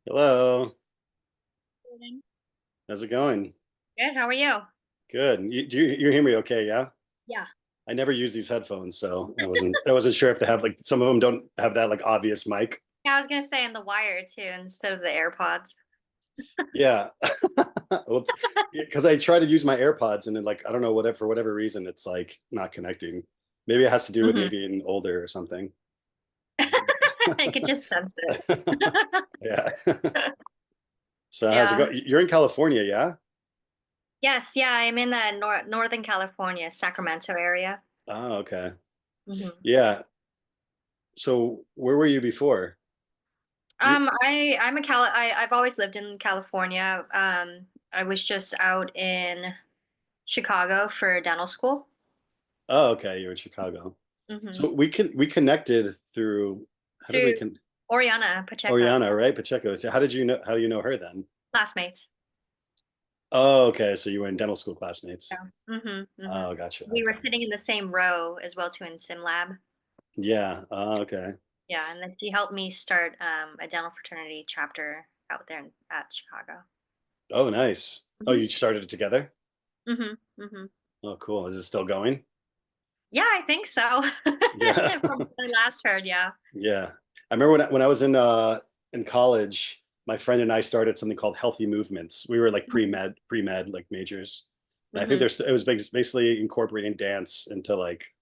Hello. Morning. How's it going? Good. How are you? Good. You hear me okay, yeah? Yeah. I never use these headphones, so I wasn't sure if they have like some of them don't have that like obvious mic. Yeah, I was gonna say on the wire too, instead of the AirPods. Yeah. Well, because I try to use my AirPods and then like I don't know whatever for whatever reason it's like not connecting. Maybe it has to do with Hmm. maybe being older or something. I could just sense it. Yeah. So how's it Yeah. go? You're in California, yeah? Yes. Yeah. I'm in the Northern California, Sacramento area. Oh, okay. Hmm. Yeah. So where were you before? You I'm a I've always lived in California. I was just out in Chicago for dental school. Oh, okay. You're in Chicago. Hmm. So we connected through how did we Through con Oriana Pacheco, Oriana, right? Pacheco. So how do you know her then? classmates. Oh, okay. So you were in dental school classmates. Yeah. Hmm. Hmm. Oh, gotcha. We were Okay. sitting in the same row as well too in sim lab. Yeah. Oh, okay. Yeah, and then he helped me start a dental fraternity chapter out there at Chicago. Oh, nice. Oh, Hmm. you started it together? Hmm. Hmm. Oh, cool. Is it still going? Yeah, I think so. Yeah. From what I last heard, yeah. Yeah. I remember when I was in college, my friend and I started something called Healthy Movements. We were like Hmm. pre-med like majors. And I think Hmm. it was basically incorporating dance into like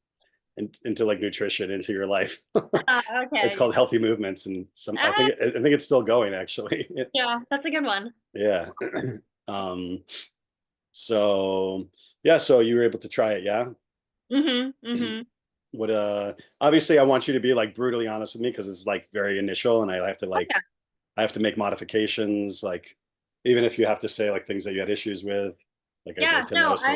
nutrition into your life. It's Okay. called Healthy Movements, and Uh, I think it's still going actually. yeah, that's a good one. Yeah. Um, so yeah, so you were able to try it, yeah. Hmm. Hmm. What obviously I want you to be like brutally honest with me because it's like very initial and Oh yeah. I have to make modifications, like even if you have to say like things that you had issues with, like I'd like Yeah, to know. no, So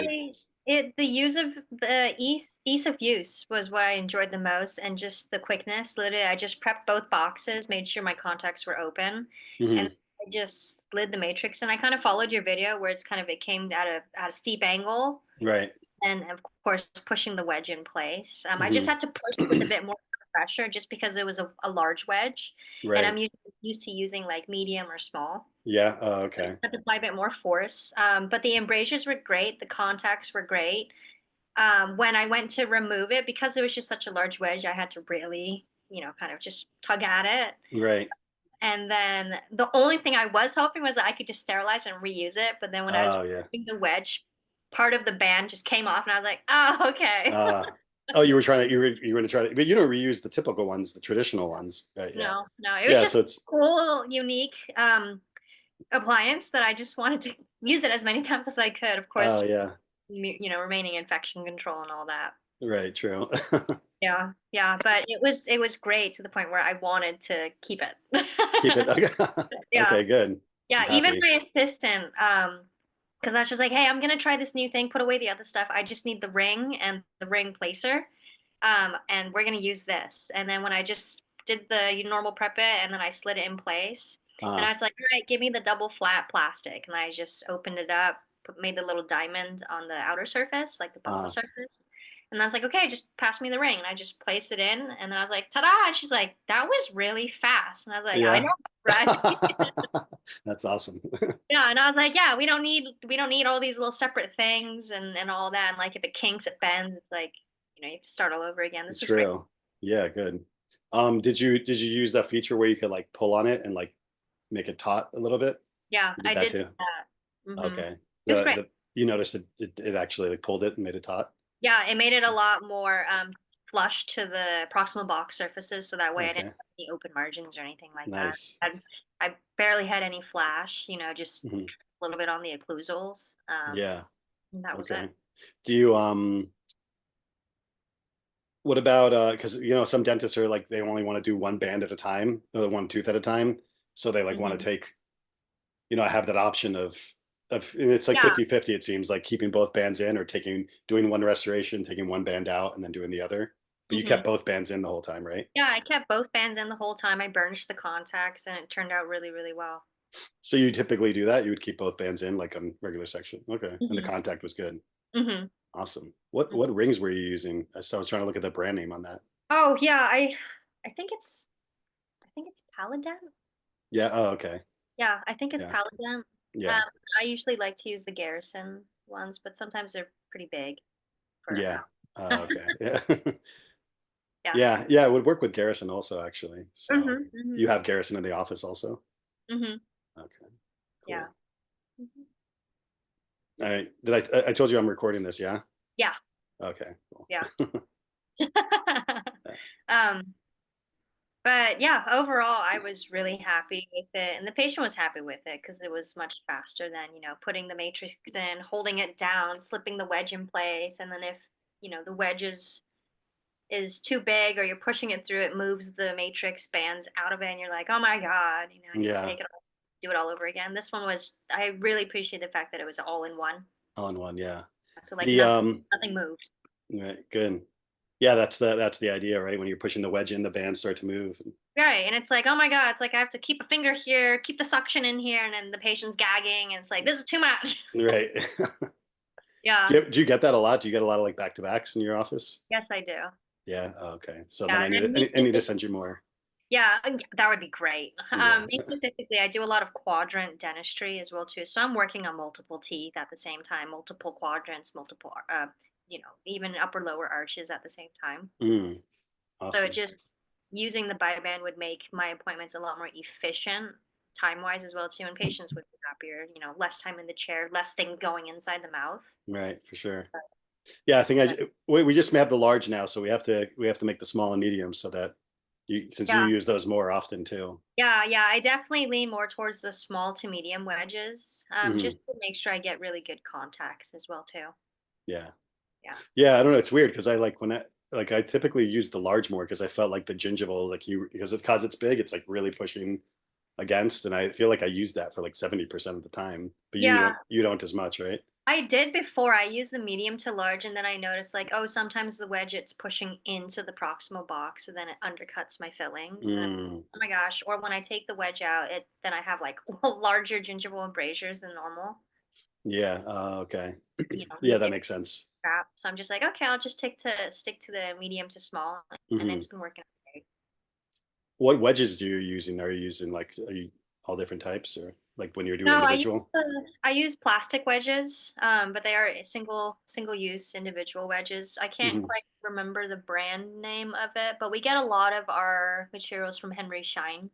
the use of the ease of use was what I enjoyed the most, and just the quickness. Literally, I just prepped both boxes, made sure my contacts were open, and mhm. I just slid the matrix. And I kind of followed your video where it came at a steep angle, Right. and of course pushing the wedge in place. I just Hmm. had to push with a bit more pressure, just because it was a large wedge, and Right. used to using like medium or small. Yeah. Oh, okay. Had to apply a bit more force. But the embrasures were great. The contacts were great. When I went to remove it, because it was just such a large wedge, I had to really, kind of just tug at it. Right. And then the only thing I was hoping was that I could just sterilize and reuse it. But then when I was Oh, yeah. removing the wedge, part of the band just came off, and I was like, oh, okay. Uh, oh, you were trying to you were going to try to, but you don't reuse the typical ones, the traditional ones, right? Yeah, No, no, it was yeah. just So it's a cool, unique appliance that I just wanted to use it as many times as I could. Of oh course, yeah, remaining infection control and all that. right, true. Yeah, yeah, but it was great to the point where I wanted to keep Keep it it. okay. Yeah, Okay, good. I'm yeah. Even happy. my assistant, because I was just like, "Hey, I'm gonna try this new thing. Put away the other stuff. I just need the ring and the ring placer, and we're gonna use this." And then when I just did the normal prep it, and then I slid it in place, then Uh, I was like, "All right, give me the double flat plastic," and I just opened it up, made the little diamond on the outer surface, like the bottom uh, surface. And I was like, okay, just pass me the ring. And I just placed it in. And then I was like, ta-da. And she's like, that was really fast. And I was like, I know, yeah. right? That's awesome. Yeah. And I was like, yeah, we don't need all these little separate things and all that. And like if it kinks, it bends. It's like, you have to start all over again. This was great. True. Yeah, good. Did you use that feature where you could like pull on it and like make it taut a little bit? Yeah, You did I that did too? that. Okay. It was great. The you noticed it actually like pulled it and made it taut? Yeah, it made it a lot more flush to the proximal box surfaces, so that way I didn't Okay. have any open margins or anything like that. Nice. I barely had any flash, just Mhm. a little bit on the occlusals. Yeah. And that was it. Okay. Do you what about because you know some dentists are like they only want to do one band at a time, or one tooth at a time. So they like want to Hmm. take, you know, I have that option of and it's like Yeah. 50-50, it seems like keeping both bands in or doing one restoration, taking one band out and then doing the other. But you Hmm. kept both bands in the whole time, right? Yeah, I kept both bands in the whole time. I burnished the contacts, and it turned out really, really well. So you typically do that? You would keep both bands in like on regular section. Okay. And the Hmm. contact was good. Hmm. Awesome. What rings were you using? So I was trying to look at the brand name on that. Oh yeah, I think it's Paladin. Yeah. Oh, okay. Yeah, I think it's Yeah. Paladin. Yeah. Um, I usually like to use the Garrison ones, but sometimes they're pretty big for a Yeah. mouth. Okay. Yeah. Yeah. Yeah. Yeah. It would work with Garrison also, actually. So Mhm, you mhm, have Garrison in the office also? mhm. Okay. Yeah. Cool. Mhm. All right. I told you I'm recording this, yeah? Yeah, Okay. Cool. yeah. Yeah. Um, but yeah, overall, I was really happy with it, and the patient was happy with it because it was much faster than, putting the matrix in, holding it down, slipping the wedge in place, and then if, the wedge is too big or you're pushing it through, it moves the matrix bands out of it, and you're like, "Oh my god," I need to Yeah. take it off, do it all over again. This one was I really appreciate the fact that it was all in one. All in one. Yeah. So, like, The nothing moved. right, good. Yeah, that's the idea, right? When you're pushing the wedge in, the bands start to move. Right, and it's like, "Oh my god," it's like I have to keep a finger here, keep the suction in here, and then the patient's gagging, and it's like, "This is too much." Right. Yeah. Do you get that a lot? Do you get a lot of like back to backs in your office? Yes, I do. Yeah. Oh, okay. So then Yeah, and then me I need to specific send you more. yeah, that would be great. Yeah. Me specifically, I do a lot of quadrant dentistry as well too, so I'm working on multiple teeth at the same time, multiple quadrants, multiple, even upper lower arches at the same time. Mm, So it awesome. just using the BiBand would make my appointments a lot more efficient time-wise as well too, and patients would be happier, less time in the chair, less things going inside the mouth. Right, for sure. Yeah, I think But we just have the large now, so we have to make the small and medium so that since you yeah. use those more often too. Yeah, yeah, I definitely lean more towards the small to medium wedges, Hmm. just to make sure I get really good contacts as well too. Yeah. Yeah. Yeah, I don't know. It's weird because I like when I typically use the large more because I felt like the gingival, like you, because it's big, it's like really pushing against, and I feel like I use that for like 70% of the time. But Yeah, you don't as much, right? I did before. I used the medium to large, and then I noticed like, oh, sometimes the wedge it's pushing into the proximal box, so then it undercuts my fillings. And Mm, oh my gosh! Or when I take the wedge out, it then I have like larger gingival embrasures than normal. yeah. Okay. Yeah, that Easier to makes sense. trap. So I'm just like, okay, I'll just stick to the medium to small, and Hmm. it's been working great. What wedges do you using? Are you using like are you all different types or like when you're doing No, individual? I use plastic wedges, but they are single use individual wedges. I can't Hmm. quite remember the brand name of it, but we get a lot of our materials from Henry Schein.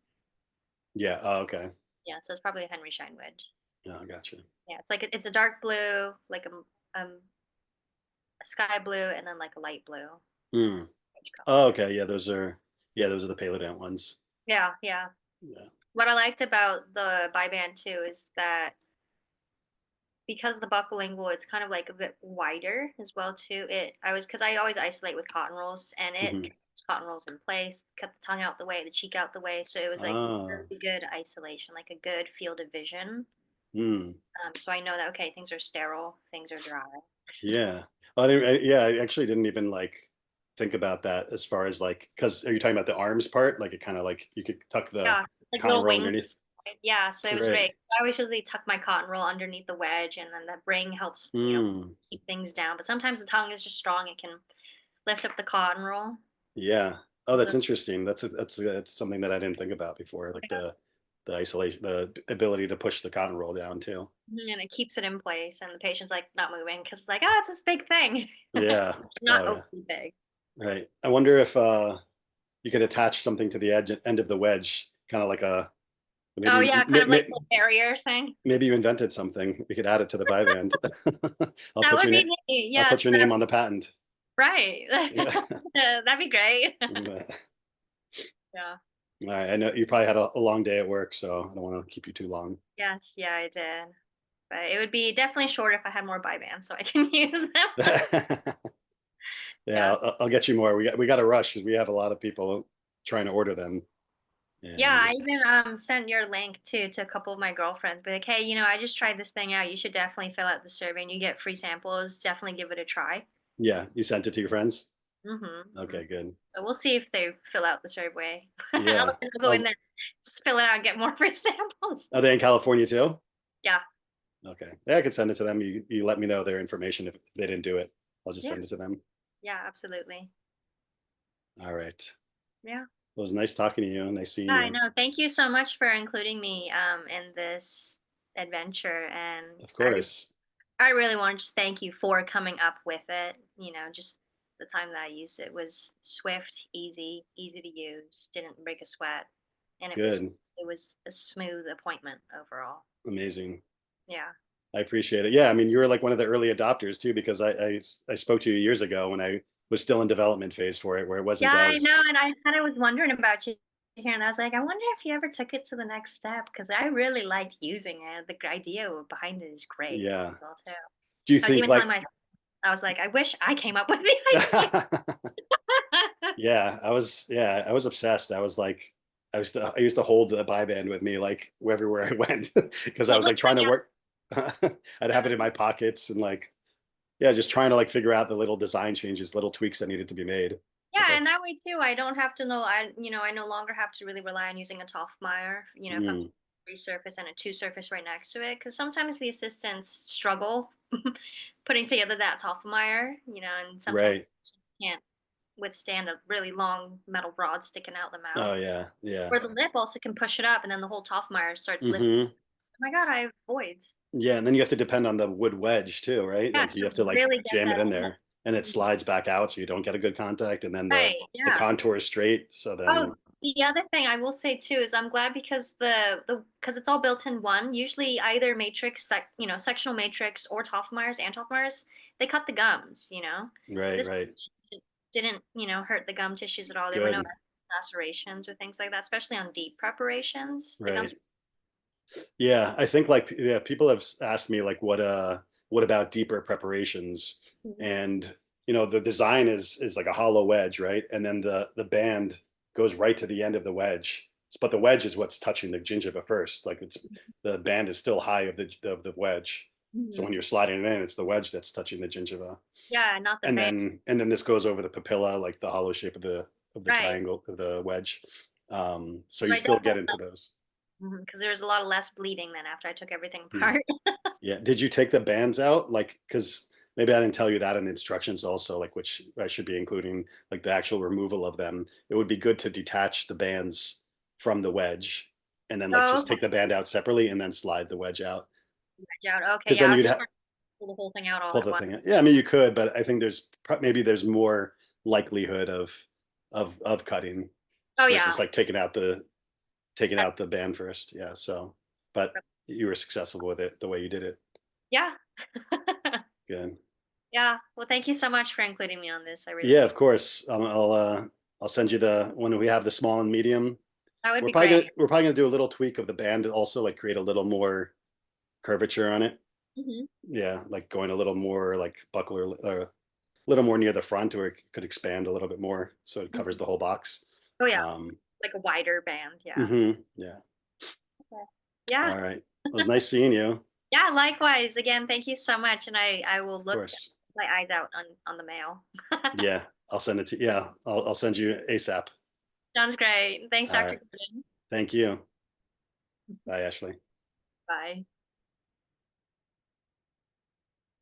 Yeah. Oh, okay. Yeah, so it's probably a Henry Schein wedge. Yeah, I gotcha. Yeah, it's like it's a dark blue, like a sky blue, and then like a light blue Mm. wedge color. Oh, okay. Yeah, those are the Palodent ones. Yeah, yeah. Yeah. What I liked about the BiBand too is that because the buccolingual, it's kind of like a bit wider as well too. Because I always isolate with cotton rolls, and it Hmm. kept cotton rolls in place, kept the tongue out the way, the cheek out the way, so it was like Ah. really good isolation, like a good field of vision. Mm. So I know that okay, things are sterile, things are dry. Yeah. Yeah, I actually didn't even like think about that as far as like, because are you talking about the arms part? Like it kind of like you could tuck the Yeah, like cotton little roll wings. underneath. Yeah, so it was Right. great. I always usually tuck my cotton roll underneath the wedge, and then the ring helps, Mm. keep things down. But sometimes the tongue is just strong; it can lift up the cotton roll. Yeah. Oh, So that's interesting. That's something that I didn't think about before. Like yeah. the isolation, the ability to push the cotton roll down too. And it keeps it in place, and the patient's like not moving because like, oh, it's this big thing, Yeah. not Oh yeah. overly big. Right. I wonder if you could attach something to the end of the wedge, kind of like a Oh maybe yeah, kind of like the barrier thing. maybe you invented something. We could add it to the BiBand. I'll That put would your be name. neat. I'll put Yes, your name on the patent. right. Yeah. That'd be great. All Yeah. right. I know you probably had a long day at work, so I don't want to keep you too long. Yes. Yeah, I did. But it would be definitely short if I had more BiBands so I can use them. Yeah, Yeah. I'll get you more. We got to rush because we have a lot of people trying to order them. Yeah, And I even sent your link to a couple of my girlfriends. Be like, hey, I just tried this thing out. You should definitely fill out the survey, and you get free samples. Definitely give it a try. yeah, you sent it to your friends. Mhm. Okay, good. So we'll see if they fill out the survey. Yeah. I'll go in Oh, there, just fill it out, and get more free samples. are they in California too? Yeah. Okay. Yeah, I could send it to them. You let me know their information if they didn't do it. I'll just Yeah. send it to them. Yeah, absolutely. All right. Yeah. It was nice talking to you. Nice Yeah, seeing I you. know. Thank you so much for including me in this adventure, and Of course. I really want to just thank you for coming up with it. Just the time that I used it was swift, easy to use, didn't break a sweat, and Good. it was a smooth appointment overall. Amazing. Yeah. I appreciate it. Yeah, I mean, you were like one of the early adopters too, because I spoke to you years ago when I was still in development phase for it, where it Yeah, wasn't I know, as and I kind of was wondering about you here, and I was like, I wonder if you ever took it to the next step because I really liked using it. The idea behind it is great yeah. as well too. Do you I was think even telling like my, I was like, I wish I came up with the idea. yeah, I was obsessed. I used to hold the BiBand with me like everywhere I went because I It was like looks like trying to you. work. I'd have it in my pockets and like yeah, just trying to like figure out the little design changes, little tweaks that needed to be made. Like Yeah, and that way too, I don't have to know. I no longer have to really rely on using a Toffmeyer. If I'm mm, three surface and a two surface right next to it, because sometimes the assistants struggle putting together that Toffmeyer. And sometimes right. patients can't withstand a really long metal rod sticking out the mouth. Oh yeah, yeah. Or the lip also can push it up, and then the whole Toffmeyer starts lifting. hmm Oh my god, I have voids. Yeah, and then you have to depend on the wood wedge too, right? Yeah, Like you to have to like really get jam it that in in there. there, and it Mhm. slides back out, so you don't get a good contact, and then Right. the Yeah. contour is straight. So Oh, then, the other thing I will say too is I'm glad because because it's all built in one. Usually either sectional matrix or Toffmeyers, they cut the gums. But right, this right, it didn't, hurt the gum tissues at all. There were no good, lacerations or things like that, especially on deep preparations. The gums. right. Yeah, I think like yeah, people have asked me like what about deeper preparations? Mhm. And the design is like a hollow wedge, right? And then the band goes right to the end of the wedge. But the wedge is what's touching the gingiva first. Like the band is still high of the wedge. So Mhm. when you're sliding it in, it's the wedge that's touching the gingiva. Yeah, not the And band. then this goes over the papilla, like the hollow shape of the Right. triangle of the wedge. So So you I still definitely get into those. because there was a lot of less bleeding than after I took everything Hmm. apart. Yeah. Did you take the bands out? Like, because maybe I didn't tell you that in the instructions also, like which I should be including, like the actual removal of them. It would be good to detach the bands from the wedge and then like Oh, just okay. take the band out separately and then slide the wedge out. Yeah, okay. Because Yeah, then I was you'd just trying to pull the whole thing out all pull at the once. thing out. Yeah, I mean you could, but I think maybe there's more likelihood of cutting Oh yeah. versus like taking out the band first. Yeah. So, but you were successful with it the way you did it. Yeah. Good. Yeah. Well, thank you so much for including me on this. I really Yeah, of course. I'll send you the when we have the small and medium. that would We're be probably great. gonna we're probably gonna do a little tweak of the band to also like create a little more curvature on it. Mhm. Yeah, like going a little more like buckler, a little more near the front, where it could expand a little bit more, so it covers Mhm. the whole box. Oh yeah, Um, like a wider band. Yeah. yeah. Okay. Yeah. All right. It was nice seeing you. Yeah. Likewise. Again, thank you so much, and I will Of look course. my eyes out on the mail. Yeah, I'll send it to. Yeah, I'll send you ASAP. Sounds great. Thanks, All Dr. right. Gordon. Thank you. Bye, Ashley. Bye.